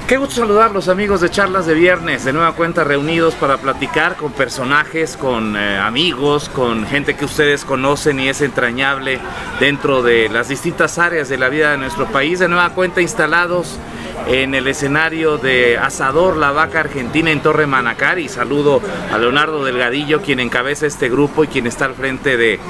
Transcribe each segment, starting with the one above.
Qué gusto saludarlos, amigos de Charlas de Viernes, de nueva cuenta reunidos para platicar con personajes, con amigos, con gente que ustedes conocen y es entrañable dentro de las distintas áreas de la vida de nuestro país, de nueva cuenta instalados en el escenario de Asador La Vaca Argentina en Torre Manacari. Saludo a Leonardo Delgadillo, quien encabeza este grupo y quien está al frente de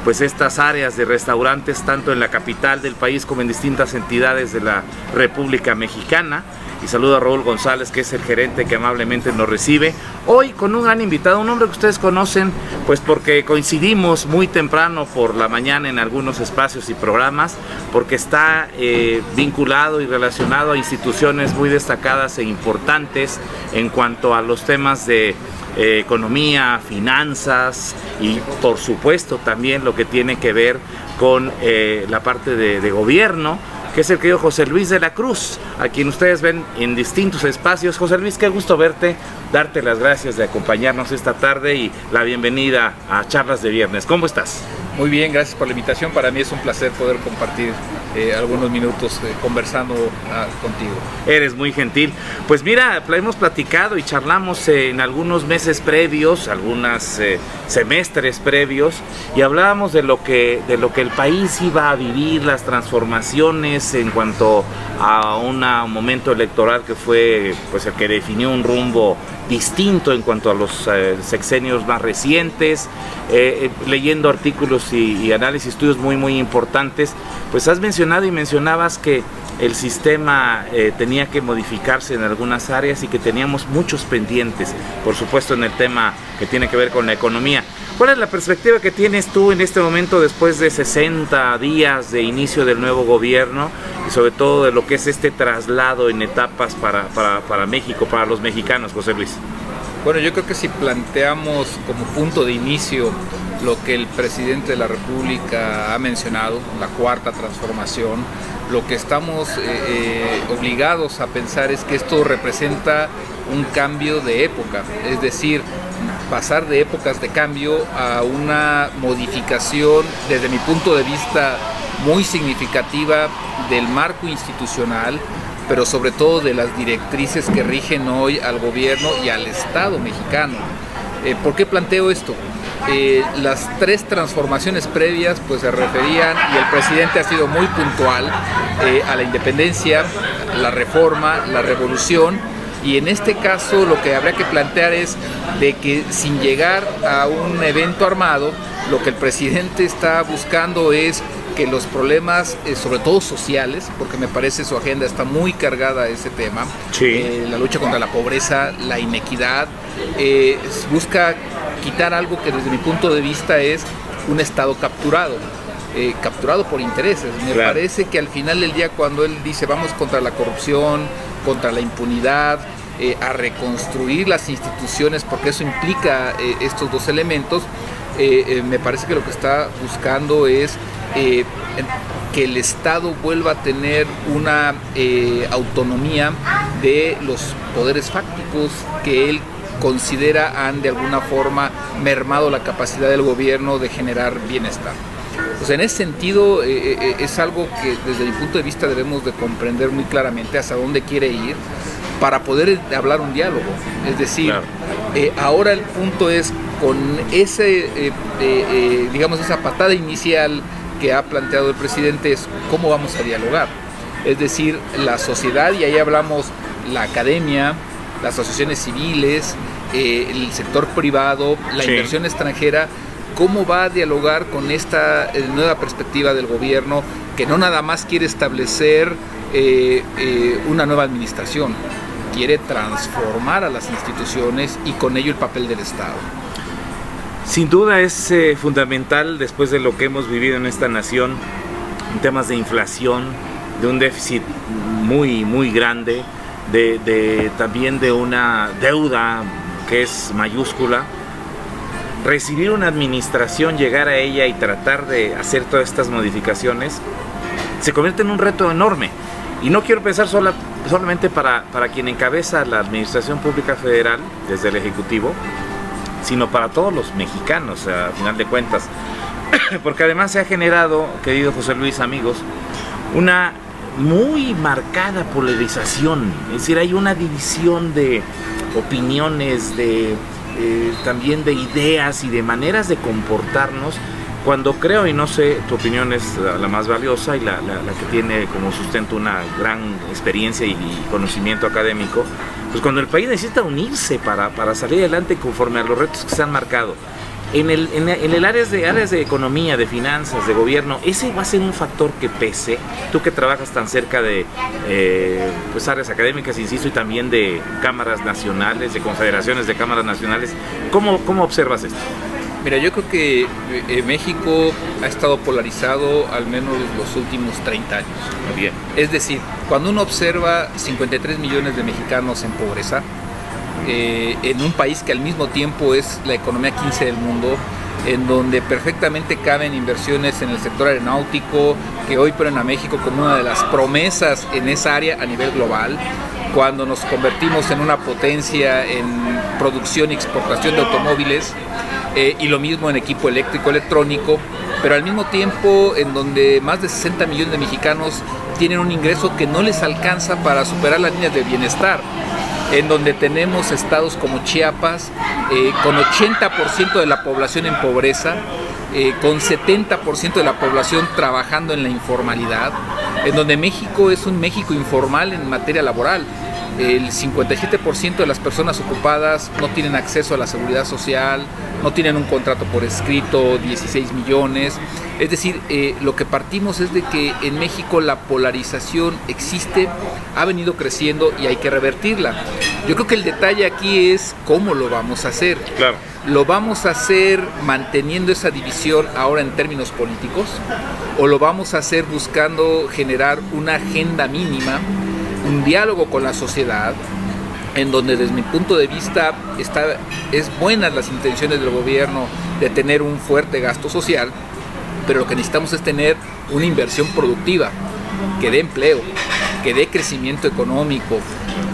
estas áreas de restaurantes tanto en la capital del país como en distintas entidades de la República Mexicana. Y saludo a Raúl González, que es el gerente que amablemente nos recibe. Hoy con un gran invitado, un hombre que ustedes conocen, pues porque coincidimos muy temprano por la mañana en algunos espacios y programas, porque está vinculado y relacionado a instituciones muy destacadas e importantes en cuanto a los temas de economía, finanzas y por supuesto también lo que tiene que ver con la parte de gobierno, que es el querido José Luis de la Cruz, a quien ustedes ven en distintos espacios. José Luis, qué gusto verte, darte las gracias de acompañarnos esta tarde y la bienvenida a Charlas de Viernes. ¿Cómo estás? Muy bien, gracias por la invitación. Para mí es un placer poder compartir algunos minutos conversando contigo. Eres muy gentil. Pues mira, hemos platicado y charlamos en algunos meses previos, algunos semestres previos, y hablábamos de lo que el país iba a vivir, las transformaciones en cuanto a un momento electoral que fue pues el que definió un rumbo distinto en cuanto a los sexenios más recientes, leyendo artículos y análisis, estudios muy importantes. Pues has mencionado y mencionabas que el sistema tenía que modificarse en algunas áreas y que teníamos muchos pendientes, por supuesto en el tema que tiene que ver con la economía. ¿Cuál es la perspectiva que tienes tú en este momento después de 60 días de inicio del nuevo gobierno y sobre todo de lo que es este traslado en etapas para México, para los mexicanos, José Luis? Bueno, yo creo que si planteamos como punto de inicio lo que el presidente de la República ha mencionado, la cuarta transformación, lo que estamos obligados a pensar es que esto representa un cambio de época, es decir, pasar de épocas de cambio a una modificación, desde mi punto de vista, muy significativa del marco institucional, pero sobre todo de las directrices que rigen hoy al gobierno y al Estado mexicano. ¿Por qué planteo esto? Las tres transformaciones previas pues se referían, y el presidente ha sido muy puntual, a la independencia, la reforma, la revolución, y en este caso lo que habría que plantear es de que sin llegar a un evento armado, lo que el presidente está buscando es que los problemas, sobre todo sociales, porque me parece su agenda está muy cargada a ese tema, sí. La lucha contra la pobreza, la inequidad, busca quitar algo que desde mi punto de vista es un Estado capturado por intereses. Me parece que al final del día, cuando él dice vamos contra la corrupción, contra la impunidad, a reconstruir las instituciones, porque eso implica estos dos elementos, me parece que lo que está buscando es que el Estado vuelva a tener una autonomía de los poderes fácticos que él considera han de alguna forma mermado la capacidad del gobierno de generar bienestar. Pues en ese sentido es algo que desde mi punto de vista debemos de comprender muy claramente hacia dónde quiere ir para poder hablar un diálogo. Es decir, ahora el punto es con digamos esa patada inicial que ha planteado el presidente, es cómo vamos a dialogar. Es decir, la sociedad, y ahí hablamos la academia, las asociaciones civiles, el sector privado, la inversión extranjera, cómo va a dialogar con esta nueva perspectiva del gobierno que no nada más quiere establecer una nueva administración, quiere transformar a las instituciones y con ello el papel del Estado. Sin duda es fundamental, después de lo que hemos vivido en esta nación, en temas de inflación, de un déficit muy grande, también de una deuda que es mayúscula, recibir una administración, llegar a ella y tratar de hacer todas estas modificaciones, se convierte en un reto enorme. Y no quiero pensar solamente para quien encabeza la Administración Pública Federal, desde el Ejecutivo, sino para todos los mexicanos, a final de cuentas. Porque además se ha generado, querido José Luis, amigos, una muy marcada polarización, es decir, hay una división de opiniones, también de ideas y de maneras de comportarnos, cuando creo, y no sé, tu opinión es la más valiosa y la que tiene como sustento una gran experiencia y conocimiento académico, pues cuando el país necesita unirse para salir adelante conforme a los retos que se han marcado. En el áreas de economía, de finanzas, de gobierno, ¿ese va a ser un factor que pese? Tú que trabajas tan cerca de pues áreas académicas, insisto, y también de cámaras nacionales, de confederaciones de cámaras nacionales, ¿cómo observas esto? Mira, yo creo que México ha estado polarizado al menos los últimos 30 años. Bien. Es decir, cuando uno observa 53 millones de mexicanos en pobreza, en un país que al mismo tiempo es la economía 15 del mundo, en donde perfectamente caben inversiones en el sector aeronáutico, que hoy ponen a México como una de las promesas en esa área a nivel global, cuando nos convertimos en una potencia en producción y exportación de automóviles, y lo mismo en equipo eléctrico, electrónico, pero al mismo tiempo en donde más de 60 millones de mexicanos tienen un ingreso que no les alcanza para superar las líneas de bienestar, en donde tenemos estados como Chiapas, con 80% de la población en pobreza, con 70% de la población trabajando en la informalidad, en donde México es un México informal en materia laboral. El 57% de las personas ocupadas no tienen acceso a la seguridad social, no tienen un contrato por escrito, 16 millones. Es decir, lo que partimos es de que en México la polarización existe, ha venido creciendo y hay que revertirla. Yo creo que el detalle aquí es cómo lo vamos a hacer. Claro. ¿Lo vamos a hacer manteniendo esa división ahora en términos políticos? ¿O lo vamos a hacer buscando generar una agenda mínima, un diálogo con la sociedad, en donde desde mi punto de vista es buenas las intenciones del gobierno de tener un fuerte gasto social, pero lo que necesitamos es tener una inversión productiva, que dé empleo, que dé crecimiento económico,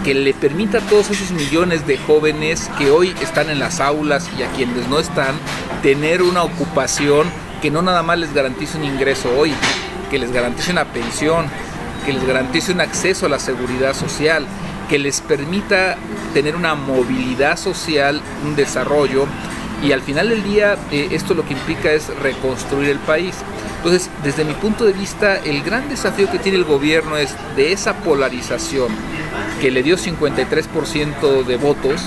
que le permita a todos esos millones de jóvenes que hoy están en las aulas y a quienes no están, tener una ocupación que no nada más les garantice un ingreso hoy, que les garantice una pensión, que les garantice un acceso a la seguridad social, que les permita tener una movilidad social, un desarrollo, y al final del día esto lo que implica es reconstruir el país. Entonces, desde mi punto de vista, el gran desafío que tiene el gobierno es de esa polarización que le dio 53% de votos,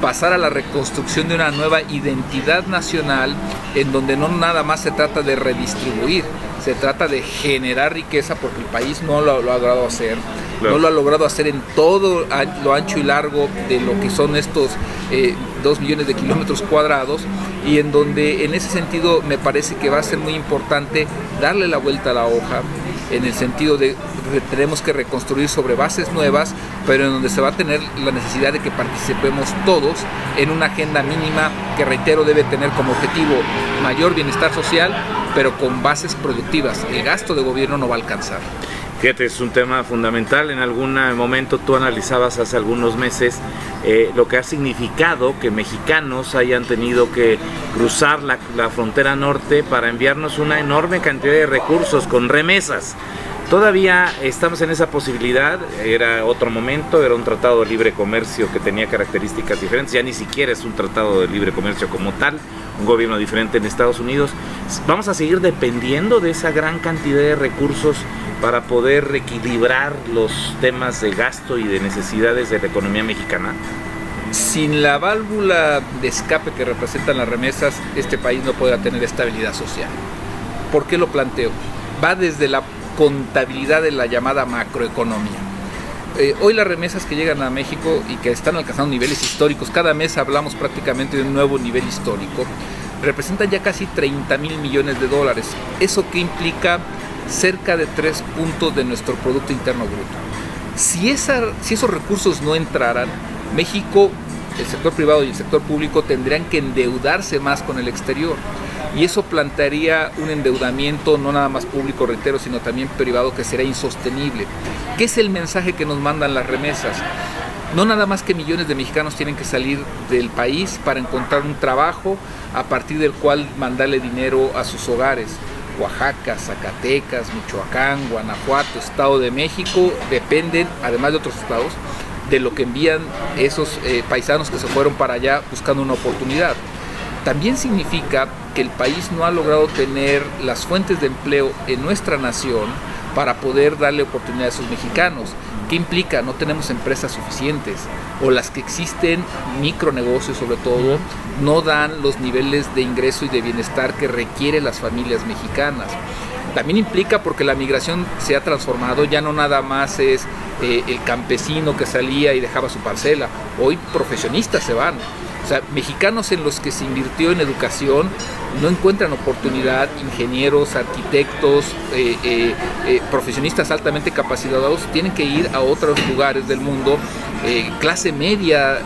pasar a la reconstrucción de una nueva identidad nacional en donde no nada más se trata de redistribuir, se trata de generar riqueza, porque el país no lo ha logrado hacer. Claro. No lo ha logrado hacer en todo lo ancho y largo de lo que son estos 2 millones de kilómetros cuadrados, y en donde en ese sentido me parece que va a ser muy importante darle la vuelta a la hoja, en el sentido de que tenemos que reconstruir sobre bases nuevas, pero en donde se va a tener la necesidad de que participemos todos en una agenda mínima que, reitero, debe tener como objetivo mayor bienestar social, pero con bases productivas. El gasto de gobierno no va a alcanzar. Fíjate, es un tema fundamental. En algún momento tú analizabas hace algunos meses lo que ha significado que mexicanos hayan tenido que cruzar la frontera norte para enviarnos una enorme cantidad de recursos con remesas. Todavía estamos en esa posibilidad, era otro momento, era un tratado de libre comercio que tenía características diferentes, ya ni siquiera es un tratado de libre comercio como tal, un gobierno diferente en Estados Unidos. ¿Vamos a seguir dependiendo de esa gran cantidad de recursos para poder equilibrar los temas de gasto y de necesidades de la economía mexicana? Sin la válvula de escape que representan las remesas, este país no podrá tener estabilidad social. ¿Por qué lo planteo? Va desde la contabilidad de la llamada macroeconomía. Hoy las remesas que llegan a México y que están alcanzando niveles históricos, cada mes hablamos prácticamente de un nuevo nivel histórico, representan ya casi 30,000 millones de dólares. ¿Eso qué implica? Cerca de 3 puntos de nuestro Producto Interno Bruto. Si esos recursos no entraran, México, el sector privado y el sector público tendrían que endeudarse más con el exterior. Y eso plantearía un endeudamiento no nada más público, reitero, sino también privado, que será insostenible. ¿Qué es el mensaje que nos mandan las remesas? No nada más que millones de mexicanos tienen que salir del país para encontrar un trabajo a partir del cual mandarle dinero a sus hogares. Oaxaca, Zacatecas, Michoacán, Guanajuato, Estado de México, dependen, además de otros estados, de lo que envían esos paisanos que se fueron para allá buscando una oportunidad. También significa que el país no ha logrado tener las fuentes de empleo en nuestra nación para poder darle oportunidad a esos mexicanos. ¿Qué implica? No tenemos empresas suficientes, o las que existen, micronegocios sobre todo, no dan los niveles de ingreso y de bienestar que requieren las familias mexicanas. También implica porque la migración se ha transformado, ya no nada más es el campesino que salía y dejaba su parcela, hoy profesionistas se van. O sea, mexicanos en los que se invirtió en educación no encuentran oportunidad, ingenieros, arquitectos, profesionistas altamente capacitados tienen que ir a otros lugares del mundo. Clase media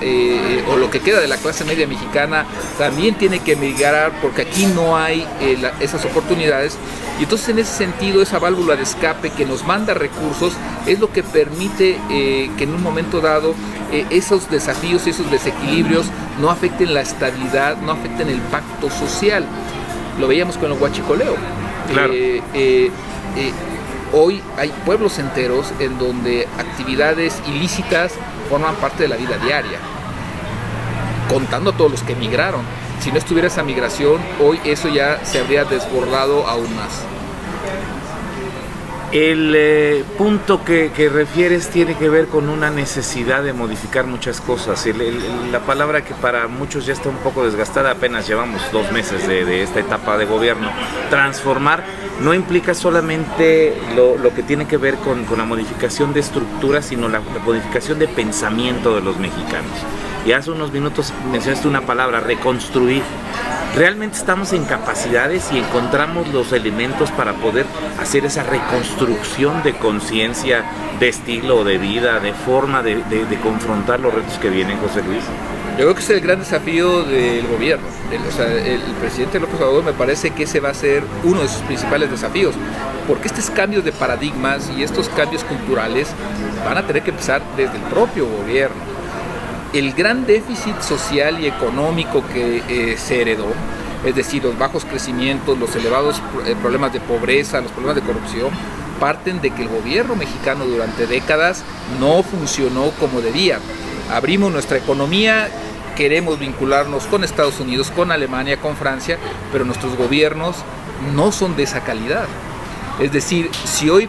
o lo que queda de la clase media mexicana también tiene que migrar porque aquí no hay esas oportunidades. Y entonces en ese sentido esa válvula de escape que nos manda recursos es lo que permite que en un momento dado esos desafíos y esos desequilibrios no afecten la estabilidad, no afecten el pacto social. Lo veíamos con el huachicoleo. Claro. Hoy hay pueblos enteros en donde actividades ilícitas forman parte de la vida diaria, contando a todos los que emigraron. Si no estuviera esa migración, hoy eso ya se habría desbordado aún más. El punto que refieres tiene que ver con una necesidad de modificar muchas cosas. La palabra que para muchos ya está un poco desgastada, apenas llevamos 2 meses de esta etapa de gobierno. Transformar no implica solamente lo que tiene que ver con la modificación de estructuras, sino la modificación de pensamiento de los mexicanos. Y hace unos minutos mencionaste una palabra, reconstruir. Realmente estamos en capacidades y encontramos los elementos para poder hacer esa reconstrucción de conciencia, de estilo de vida, de forma de confrontar los retos que vienen, José Luis. Yo creo que ese es el gran desafío del gobierno. El presidente López Obrador me parece que ese va a ser uno de sus principales desafíos, porque estos cambios de paradigmas y estos cambios culturales van a tener que empezar desde el propio gobierno. El gran déficit social y económico que se heredó, es decir, los bajos crecimientos, los elevados problemas de pobreza, los problemas de corrupción, parten de que el gobierno mexicano durante décadas no funcionó como debía. Abrimos nuestra economía, queremos vincularnos con Estados Unidos, con Alemania, con Francia, pero nuestros gobiernos no son de esa calidad. Es decir, si hoy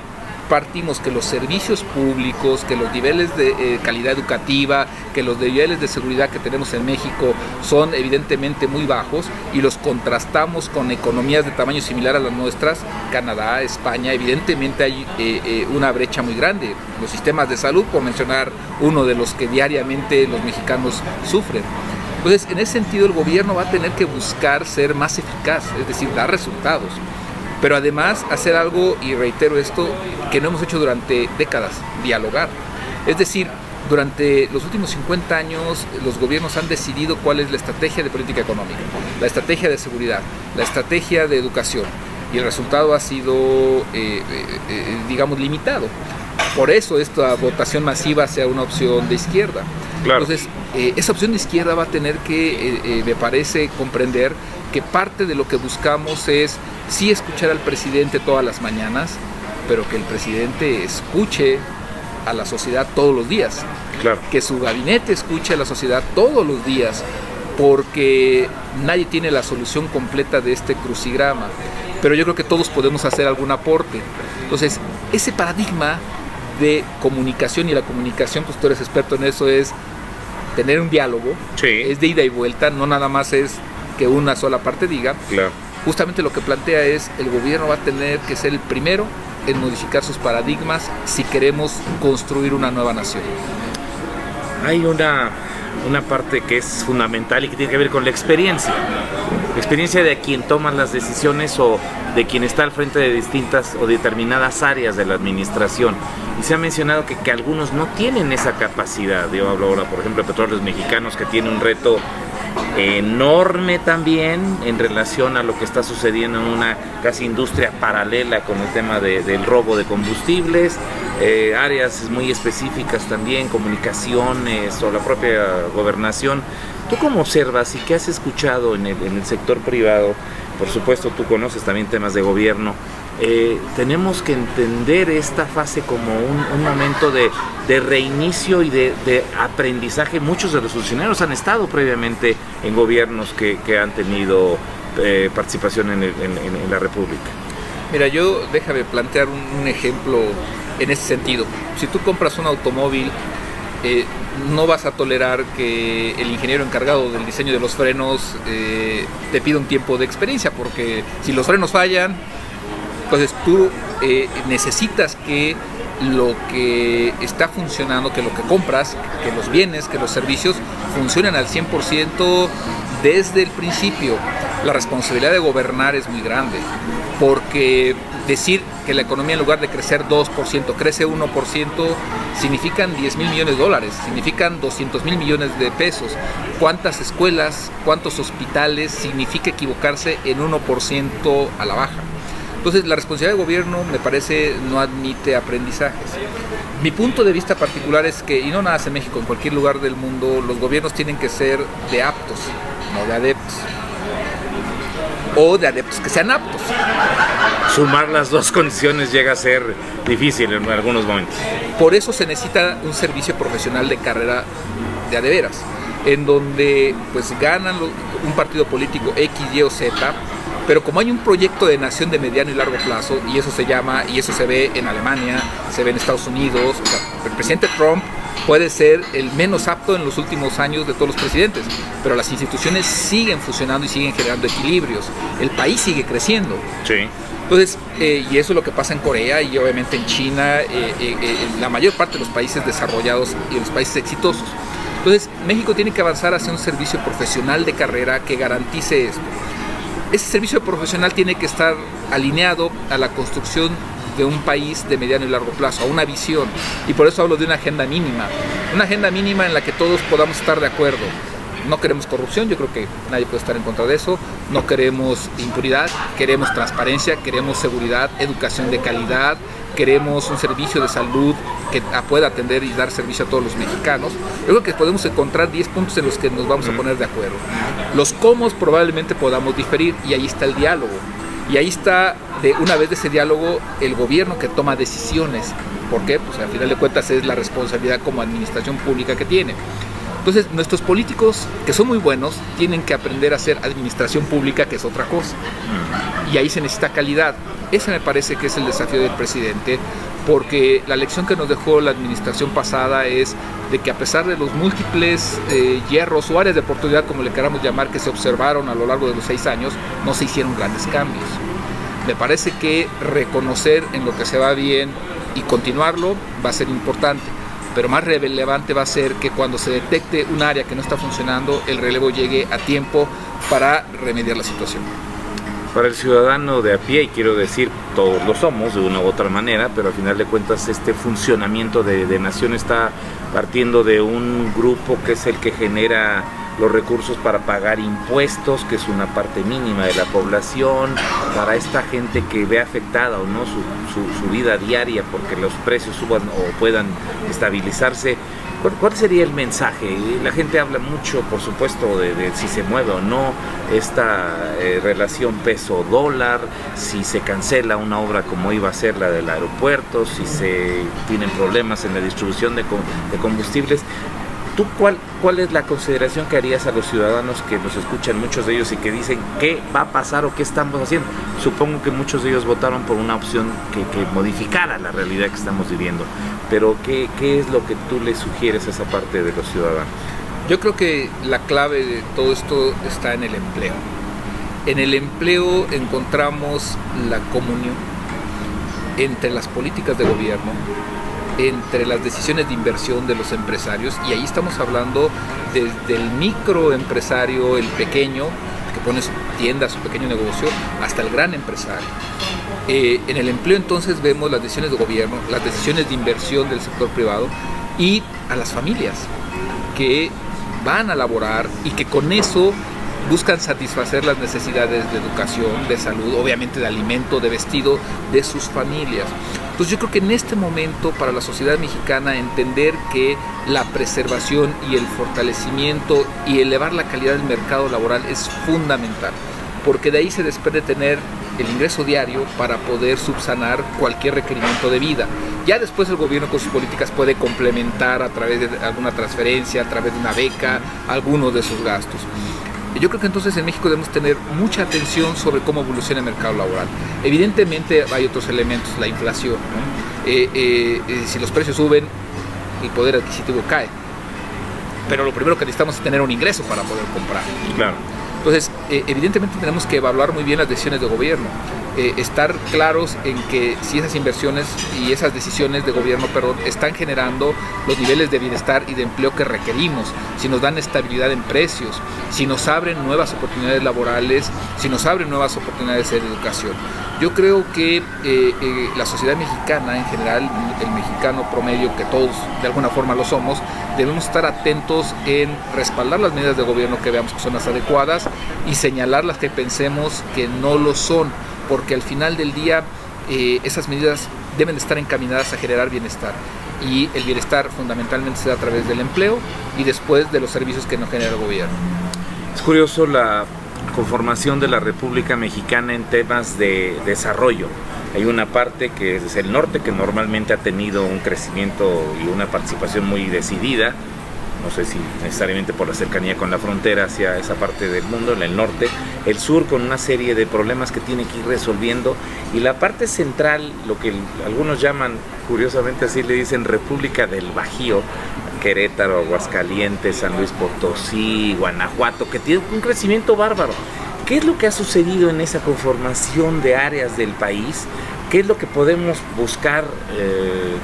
partimos que los servicios públicos, que los niveles de calidad educativa, que los niveles de seguridad que tenemos en México son evidentemente muy bajos y los contrastamos con economías de tamaño similar a las nuestras, Canadá, España, evidentemente hay una brecha muy grande. Los sistemas de salud, por mencionar uno de los que diariamente los mexicanos sufren. Entonces, en ese sentido, el gobierno va a tener que buscar ser más eficaz, es decir, dar resultados. Pero además hacer algo, y reitero esto, que no hemos hecho durante décadas, dialogar. Es decir, durante los últimos 50 años los gobiernos han decidido cuál es la estrategia de política económica, la estrategia de seguridad, la estrategia de educación, y el resultado ha sido, digamos, limitado. Por eso esta votación masiva sea una opción de izquierda. Claro. Entonces, esa opción de izquierda va a tener que, me parece, comprender que parte de lo que buscamos es sí escuchar al presidente todas las mañanas, pero que el presidente escuche a la sociedad todos los días. Claro. Que su gabinete escuche a la sociedad todos los días, porque nadie tiene la solución completa de este crucigrama, pero yo creo que todos podemos hacer algún aporte. Entonces, ese paradigma de comunicación, y la comunicación, pues tú eres experto en eso, es tener un diálogo, sí, es de ida y vuelta, no nada más es que una sola parte diga. Claro. Justamente lo que plantea es, el gobierno va a tener que ser el primero en modificar sus paradigmas si queremos construir una nueva nación. Hay una parte que es fundamental y que tiene que ver con la experiencia de quien toma las decisiones o de quien está al frente de distintas o determinadas áreas de la administración. Y se ha mencionado que algunos no tienen esa capacidad. Yo hablo ahora, por ejemplo, de Petróleos Mexicanos, que tiene un reto enorme también en relación a lo que está sucediendo en una casi industria paralela con el tema del robo de combustibles, áreas muy específicas también, comunicaciones o la propia gobernación. ¿Tú cómo observas y qué has escuchado en el sector privado por supuesto tú conoces también temas de gobierno. Tenemos que entender esta fase como un momento de reinicio y de aprendizaje. Muchos de los funcionarios han estado previamente en gobiernos que han tenido participación en la República. Mira, déjame plantear un ejemplo en ese sentido. Si tú compras un automóvil, no vas a tolerar que el ingeniero encargado del diseño de los frenos te pida un tiempo de experiencia, porque si los frenos fallan, entonces tú necesitas que lo que está funcionando, que lo que compras, que los bienes, que los servicios funcionen al 100% desde el principio. La responsabilidad de gobernar es muy grande, porque decir que la economía en lugar de crecer 2%, crece 1%, significan 10,000 millones de dólares, significan 200,000 millones de pesos. ¿Cuántas escuelas, cuántos hospitales significa equivocarse en 1% a la baja? Entonces, la responsabilidad del gobierno, me parece, no admite aprendizajes. Mi punto de vista particular es que, y no nada más en México, en cualquier lugar del mundo, los gobiernos tienen que ser de aptos, no de adeptos. O de adeptos que sean aptos. Sumar las dos condiciones llega a ser difícil en algunos momentos. Por eso se necesita un servicio profesional de carrera de a de veras, en donde pues ganan un partido político X, Y o Z, pero como hay un proyecto de nación de mediano y largo plazo, y eso se ve en Alemania, se ve en Estados Unidos, o sea, el presidente Trump puede ser el menos apto en los últimos años de todos los presidentes, pero las instituciones siguen funcionando y siguen generando equilibrios, el país sigue creciendo. Sí. Entonces, y eso es lo que pasa en Corea y obviamente en China, en la mayor parte de los países desarrollados y en los países exitosos. Entonces, México tiene que avanzar hacia un servicio profesional de carrera que garantice esto. Ese servicio profesional tiene que estar alineado a la construcción de un país de mediano y largo plazo, a una visión, y por eso hablo de una agenda mínima en la que todos podamos estar de acuerdo. No queremos corrupción, yo creo que nadie puede estar en contra de eso, no queremos impunidad, queremos transparencia, queremos seguridad, educación de calidad, queremos un servicio de salud que pueda atender y dar servicio a todos los mexicanos. Yo creo que podemos encontrar 10 puntos en los que nos vamos a poner de acuerdo. Los cómo probablemente podamos diferir, y ahí está el diálogo. Y ahí está, una vez de ese diálogo, el gobierno que toma decisiones. ¿Por qué? Pues al final de cuentas es la responsabilidad como administración pública que tiene. Entonces, nuestros políticos, que son muy buenos, tienen que aprender a hacer administración pública, que es otra cosa. Y ahí se necesita calidad. Ese me parece que es el desafío del presidente, porque la lección que nos dejó la administración pasada es de que a pesar de los múltiples hierros o áreas de oportunidad, como le queramos llamar, que se observaron a lo largo de los 6 años, no se hicieron grandes cambios. Me parece que reconocer en lo que se va bien y continuarlo va a ser importante. Pero más relevante va a ser que cuando se detecte un área que no está funcionando, el relevo llegue a tiempo para remediar la situación. Para el ciudadano de a pie, y quiero decir, todos lo somos de una u otra manera, pero al final de cuentas este funcionamiento de nación está partiendo de un grupo que es el que genera los recursos para pagar impuestos, que es una parte mínima de la población, para esta gente que ve afectada o no su vida diaria porque los precios suban o puedan estabilizarse. ¿Cuál sería el mensaje? La gente habla mucho, por supuesto, de si se mueve o no esta relación peso-dólar, si se cancela una obra como iba a ser la del aeropuerto, si se tienen problemas en la distribución de combustibles. ¿Tú cuál es la consideración que harías a los ciudadanos que nos escuchan, muchos de ellos, y que dicen qué va a pasar o qué estamos haciendo? Supongo que muchos de ellos votaron por una opción que modificara la realidad que estamos viviendo, pero ¿qué es lo que tú le sugieres a esa parte de los ciudadanos? Yo creo que la clave de todo esto está en el empleo. En el empleo encontramos la comunión entre las políticas de gobierno, entre las decisiones de inversión de los empresarios, y ahí estamos hablando desde el microempresario, el pequeño, que pone su tienda, su pequeño negocio, hasta el gran empresario. En el empleo entonces vemos las decisiones de gobierno, las decisiones de inversión del sector privado, y a las familias que van a laborar y que con eso buscan satisfacer las necesidades de educación, de salud, obviamente de alimento, de vestido de sus familias. Entonces yo creo que en este momento para la sociedad mexicana entender que la preservación y el fortalecimiento y elevar la calidad del mercado laboral es fundamental. porque de ahí se desprende tener el ingreso diario para poder subsanar cualquier requerimiento de vida. Ya después el gobierno con sus políticas puede complementar a través de alguna transferencia, a través de una beca, algunos de sus gastos. Yo creo que entonces en México debemos tener mucha atención sobre cómo evoluciona el mercado laboral. Evidentemente hay otros elementos, la inflación, ¿no? Si los precios suben, el poder adquisitivo cae. Pero lo primero que necesitamos es tener un ingreso para poder comprar. Claro. Entonces, evidentemente tenemos que evaluar muy bien las decisiones de gobierno, estar claros en que si esas inversiones y esas decisiones de gobierno, están generando los niveles de bienestar y de empleo que requerimos, si nos dan estabilidad en precios, si nos abren nuevas oportunidades laborales, si nos abren nuevas oportunidades de educación. Yo creo que la sociedad mexicana en general, el mexicano promedio, que todos de alguna forma lo somos, debemos estar atentos en respaldar las medidas de gobierno que veamos que son las adecuadas y señalar las que pensemos que no lo son, porque al final del día esas medidas deben estar encaminadas a generar bienestar, y el bienestar fundamentalmente se da a través del empleo y después de los servicios que nos genera el gobierno. Es curioso la conformación de la República Mexicana en temas de desarrollo. Hay una parte que es el norte, que normalmente ha tenido un crecimiento y una participación muy decidida, no sé si necesariamente por la cercanía con la frontera hacia esa parte del mundo, en el norte, el sur con una serie de problemas que tiene que ir resolviendo, y la parte central, lo que algunos llaman, curiosamente así le dicen, República del Bajío, Querétaro, Aguascalientes, San Luis Potosí, Guanajuato, que tiene un crecimiento bárbaro. ¿Qué es lo que ha sucedido en esa conformación de áreas del país? ¿Qué es lo que podemos buscar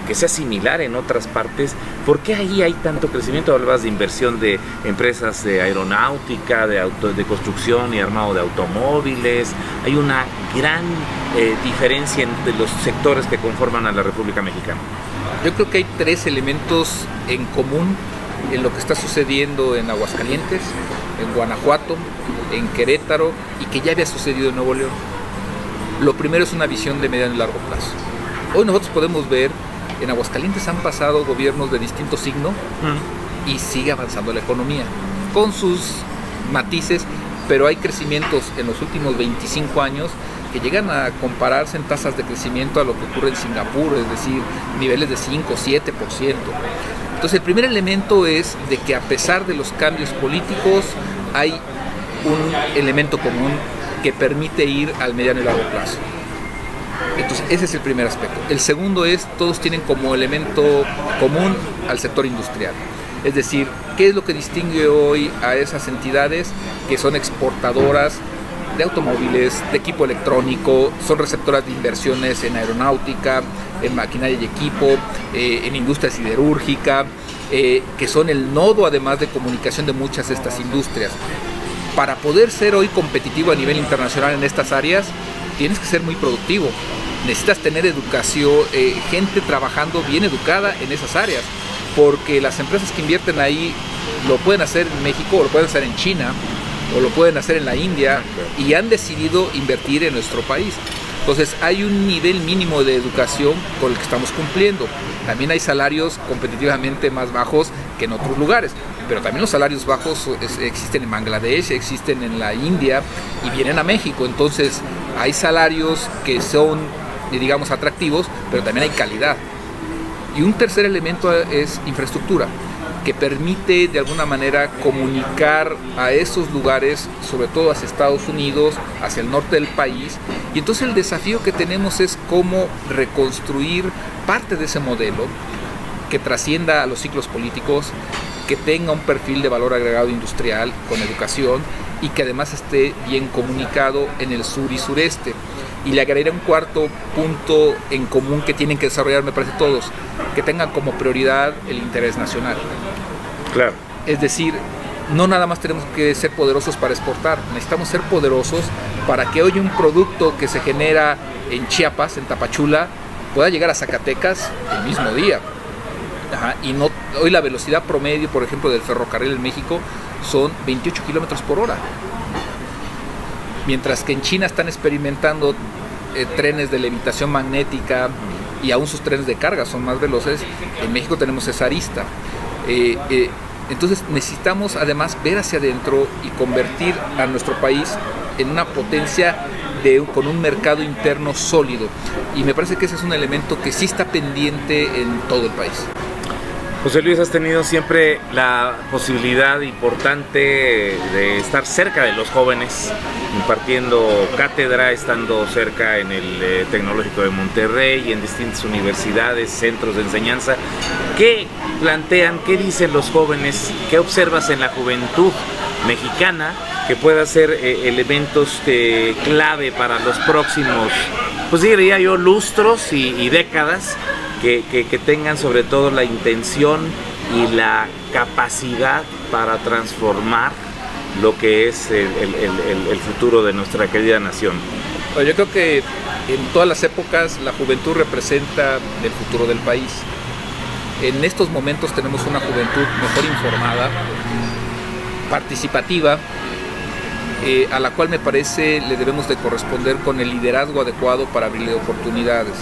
que sea similar en otras partes? ¿Por qué ahí hay tanto crecimiento? Hablabas de inversión de empresas de aeronáutica, de construcción y armado de automóviles. Hay una gran diferencia entre los sectores que conforman a la República Mexicana. Yo creo que hay tres elementos en común en lo que está sucediendo en Aguascalientes, en Guanajuato, en Querétaro, y que ya había sucedido en Nuevo León. Lo primero es una visión de mediano y largo plazo. Hoy nosotros podemos ver, en Aguascalientes han pasado gobiernos de distinto signo y sigue avanzando la economía, con sus matices, pero hay crecimientos en los últimos 25 años que llegan a compararse en tasas de crecimiento a lo que ocurre en Singapur, es decir, niveles de 5 o 7%. Entonces el primer elemento es de que a pesar de los cambios políticos hay un elemento común que permite ir al mediano y largo plazo. Entonces ese es el primer aspecto. El segundo es, todos tienen como elemento común al sector industrial. Es decir, ¿qué es lo que distingue hoy a esas entidades que son exportadoras de automóviles, de equipo electrónico, son receptoras de inversiones en aeronáutica, en maquinaria y equipo, en industria siderúrgica, que son el nodo además de comunicación de muchas de estas industrias? Para poder ser hoy competitivo a nivel internacional en estas áreas, tienes que ser muy productivo. Necesitas tener educación, gente trabajando bien educada en esas áreas, porque las empresas que invierten ahí lo pueden hacer en México, o lo pueden hacer en China, o lo pueden hacer en la India, y han decidido invertir en nuestro país. Entonces hay un nivel mínimo de educación con el que estamos cumpliendo. También hay salarios competitivamente más bajos que en otros lugares, pero también los salarios bajos existen en Bangladesh, existen en la India y vienen a México. Entonces hay salarios que son, digamos, atractivos, pero también hay calidad. Y un tercer elemento es infraestructura, que permite de alguna manera comunicar a esos lugares, sobre todo hacia Estados Unidos, hacia el norte del país. Y entonces el desafío que tenemos es cómo reconstruir parte de ese modelo que trascienda a los ciclos políticos, que tenga un perfil de valor agregado industrial con educación y que además esté bien comunicado en el sur y sureste. Y le agregaré un cuarto punto en común que tienen que desarrollar, me parece, todos, que tengan como prioridad el interés nacional. Claro. Es decir, no nada más tenemos que ser poderosos para exportar, necesitamos ser poderosos para que hoy un producto que se genera en Chiapas, en Tapachula, pueda llegar a Zacatecas el mismo día. Y no, hoy la velocidad promedio, por ejemplo, del ferrocarril en México son 28 kilómetros por hora. Mientras que en China están experimentando trenes de levitación magnética y aún sus trenes de carga son más veloces, en México tenemos esa arista. Entonces necesitamos además ver hacia adentro y convertir a nuestro país en una potencia con un mercado interno sólido. Y me parece que ese es un elemento que sí está pendiente en todo el país. José Luis, has tenido siempre la posibilidad importante de estar cerca de los jóvenes, impartiendo cátedra, estando cerca en el Tecnológico de Monterrey y en distintas universidades, centros de enseñanza. ¿Qué plantean, qué dicen los jóvenes, qué observas en la juventud mexicana que pueda ser elementos clave para los próximos, pues diría yo, lustros y décadas? Que tengan sobre todo la intención y la capacidad para transformar lo que es el futuro de nuestra querida nación. Yo creo que en todas las épocas la juventud representa el futuro del país. En estos momentos tenemos una juventud mejor informada, participativa, a la cual me parece le debemos de corresponder con el liderazgo adecuado para abrirle oportunidades.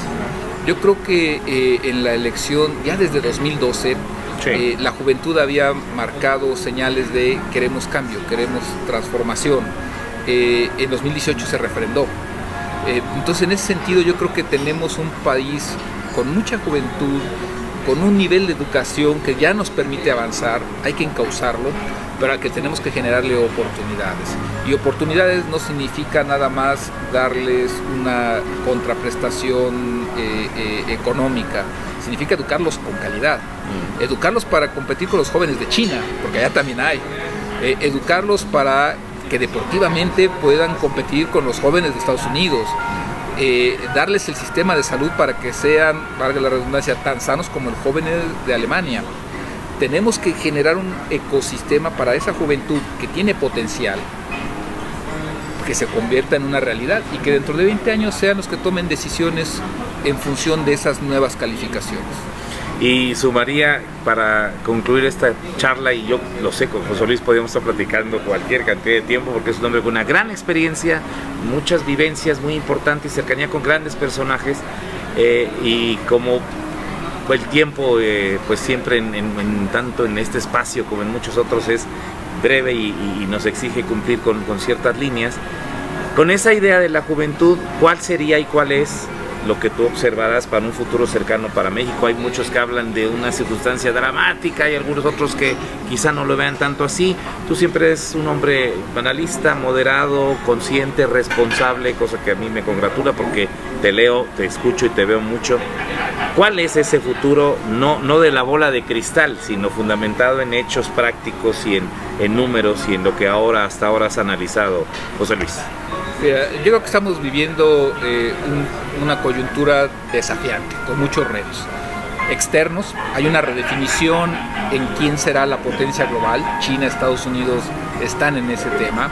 Yo creo que en la elección, ya desde 2012, sí, la juventud había marcado señales de queremos cambio, queremos transformación. En 2018 se refrendó. Entonces, en ese sentido, yo creo que tenemos un país con mucha juventud, con un nivel de educación que ya nos permite avanzar, hay que encauzarlo, pero al que tenemos que generarle oportunidades. Y oportunidades no significa nada más darles una contraprestación económica, significa educarlos con calidad, educarlos para competir con los jóvenes de China, porque allá también hay, educarlos para que deportivamente puedan competir con los jóvenes de Estados Unidos, darles el sistema de salud para que sean, valga la redundancia, tan sanos como los jóvenes de Alemania. Tenemos que generar un ecosistema para esa juventud que tiene potencial, que se convierta en una realidad y que dentro de 20 años sean los que tomen decisiones en función de esas nuevas calificaciones. Y sumaría, para concluir esta charla, y yo lo sé, con José Luis podríamos estar platicando cualquier cantidad de tiempo, porque es un hombre con una gran experiencia, muchas vivencias muy importantes, cercanía con grandes personajes, y como el tiempo, pues siempre tanto en este espacio como en muchos otros es breve y nos exige cumplir con ciertas líneas. Con esa idea de la juventud, ¿cuál sería y cuál es lo que tú observarás para un futuro cercano para México? Hay muchos que hablan de una circunstancia dramática y algunos otros que quizá no lo vean tanto así. Tú siempre eres un hombre analista, moderado, consciente, responsable, cosa que a mí me congratula porque te leo, te escucho y te veo mucho. ¿Cuál es ese futuro, no de la bola de cristal, sino fundamentado en hechos prácticos y en números y en lo que hasta ahora has analizado, José Luis? Yo creo que estamos viviendo una coyuntura desafiante, con muchos retos externos. Hay una redefinición en quién será la potencia global. China, Estados Unidos están en ese tema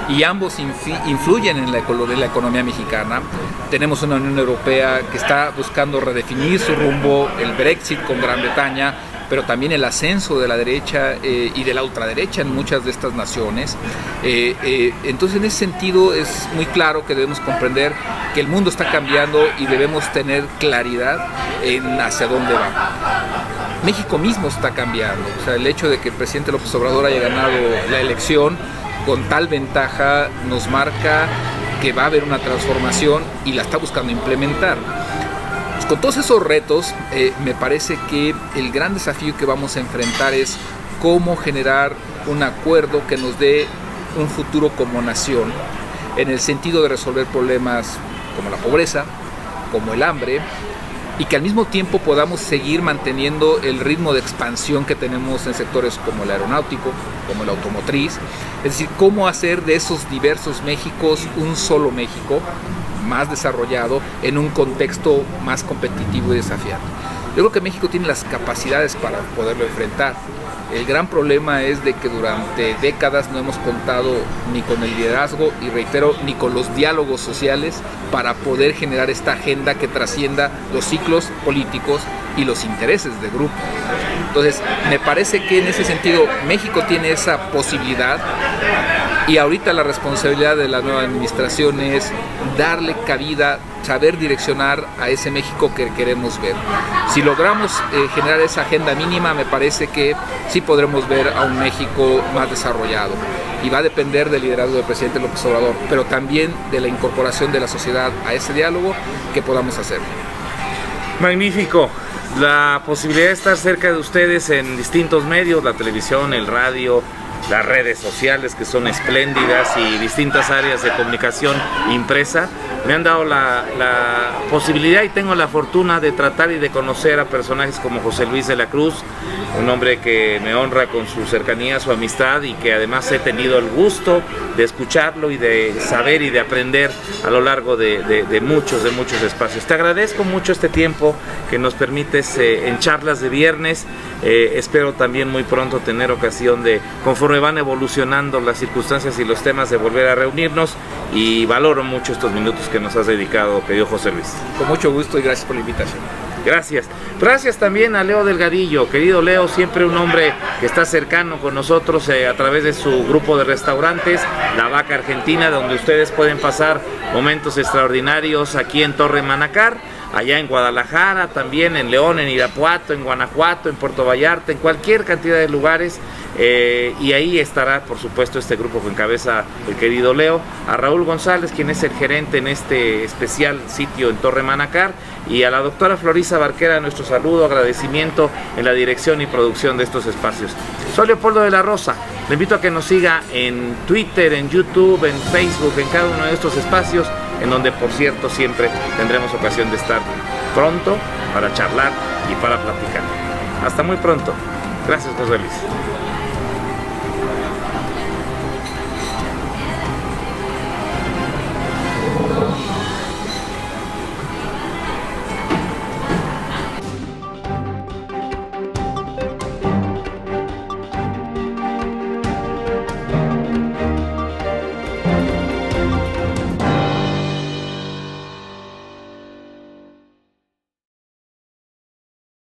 y ambos influyen en la economía mexicana. Tenemos una Unión Europea que está buscando redefinir su rumbo, el Brexit con Gran Bretaña, pero también el ascenso de la derecha y de la ultraderecha en muchas de estas naciones. Entonces, en ese sentido, es muy claro que debemos comprender que el mundo está cambiando y debemos tener claridad en hacia dónde va. México mismo está cambiando. O sea, el hecho de que el presidente López Obrador haya ganado la elección con tal ventaja nos marca que va a haber una transformación y la está buscando implementar. Con todos esos retos, me parece que el gran desafío que vamos a enfrentar es cómo generar un acuerdo que nos dé un futuro como nación, en el sentido de resolver problemas como la pobreza, como el hambre, y que al mismo tiempo podamos seguir manteniendo el ritmo de expansión que tenemos en sectores como el aeronáutico, como el automotriz. Es decir, cómo hacer de esos diversos Méxicos un solo México, más desarrollado, en un contexto más competitivo y desafiante. Yo creo que México tiene las capacidades para poderlo enfrentar. El gran problema es de que durante décadas no hemos contado ni con el liderazgo y, reitero, ni con los diálogos sociales para poder generar esta agenda que trascienda los ciclos políticos y los intereses de grupo. Entonces, me parece que en ese sentido México tiene esa posibilidad Y ahorita la responsabilidad de la nueva administración es darle cabida, saber direccionar a ese México que queremos ver. Si logramos generar esa agenda mínima, me parece que sí podremos ver a un México más desarrollado. Y va a depender del liderazgo del presidente López Obrador, pero también de la incorporación de la sociedad a ese diálogo que podamos hacer. Magnífico. La posibilidad de estar cerca de ustedes en distintos medios, la televisión, el radio, las redes sociales, que son espléndidas, y distintas áreas de comunicación impresa, me han dado la posibilidad, y tengo la fortuna de tratar y de conocer a personajes como José Luis de la Cruz, un hombre que me honra con su cercanía, su amistad, y que además he tenido el gusto de escucharlo y de saber y de aprender a lo largo de muchos espacios. Te agradezco mucho este tiempo que nos permites en charlas de viernes. Espero también muy pronto tener ocasión de, conforme van evolucionando las circunstancias y los temas, de volver a reunirnos, y valoro mucho estos minutos que nos has dedicado, querido José Luis. Con mucho gusto y gracias por la invitación. Gracias. Gracias también a Leo Delgadillo. Querido Leo, siempre un hombre que está cercano con nosotros a través de su grupo de restaurantes, La Vaca Argentina, donde ustedes pueden pasar momentos extraordinarios aquí en Torre Manacar, allá en Guadalajara, también en León, en Irapuato, en Guanajuato, en Puerto Vallarta, en cualquier cantidad de lugares. Y ahí estará, por supuesto, este grupo que encabeza el querido Leo, a Raúl González, quien es el gerente en este especial sitio en Torre Manacar, y a la doctora Florisa Barquera, nuestro saludo, agradecimiento en la dirección y producción de estos espacios. Soy Leopoldo de la Rosa, le invito a que nos siga en Twitter, en YouTube, en Facebook, en cada uno de estos espacios, en donde, por cierto, siempre tendremos ocasión de estar pronto para charlar y para platicar. Hasta muy pronto. Gracias, José Luis.